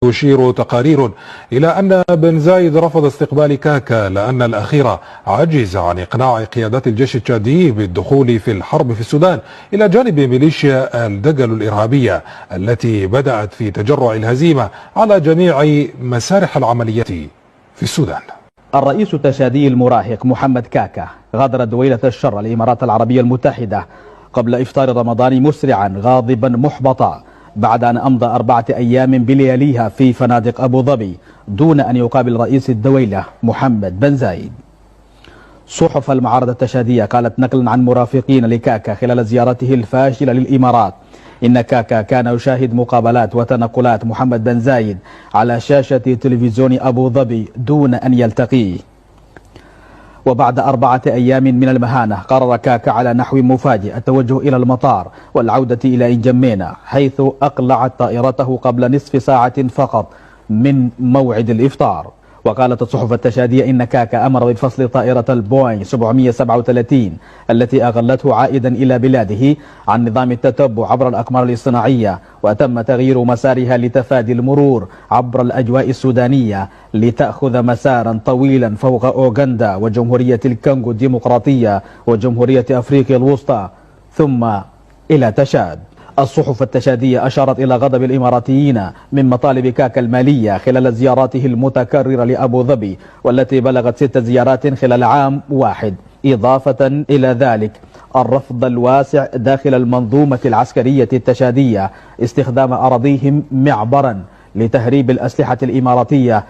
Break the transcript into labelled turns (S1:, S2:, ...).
S1: يشير تقارير إلى أن بن زايد رفض استقبال كاكا لأن الأخير عجز عن إقناع قيادات الجيش التشادي بالدخول في الحرب في السودان إلى جانب ميليشيا الدجل الإرهابية التي بدأت في تجرع الهزيمة على جميع مسارح العملية في السودان.
S2: الرئيس التشادي المراهق محمد كاكا غادر دويلة الشر الإمارات العربية المتحدة قبل إفطار رمضان مسرعا غاضبا محبطا بعد أن أمضى 4 أيام بلياليها في فنادق أبو ظبي دون أن يقابل رئيس الدويلة محمد بن زايد. صحف المعارضة التشادية قالت نقلا عن مرافقين لكاكا خلال زيارته الفاشلة للإمارات إن كاكا كان يشاهد مقابلات وتنقلات محمد بن زايد على شاشة تلفزيون أبو ظبي دون أن يلتقيه. وبعد 4 أيام من المهانة قرر كاكا على نحو مفاجئ التوجه إلى المطار والعودة إلى إنجمينا، حيث أقلعت طائرته قبل نصف ساعة فقط من موعد الإفطار. وقالت الصحف التشادية إن كاكا أمر بفصل طائرة البوينغ 737 التي أغلته عائدا إلى بلاده عن نظام التتبع عبر الأقمار الاصطناعية، وتم تغيير مسارها لتفادي المرور عبر الأجواء السودانية لتأخذ مسارا طويلا فوق أوغندا وجمهورية الكونغو الديمقراطية وجمهورية أفريقيا الوسطى ثم إلى تشاد. الصحف التشادية أشارت إلى غضب الإماراتيين من مطالب كاكا المالية خلال زياراته المتكررة لأبو ظبي والتي بلغت 6 زيارات خلال عام واحد، إضافة إلى ذلك الرفض الواسع داخل المنظومة العسكرية التشادية استخدام أراضيهم معبرا لتهريب الأسلحة الإماراتية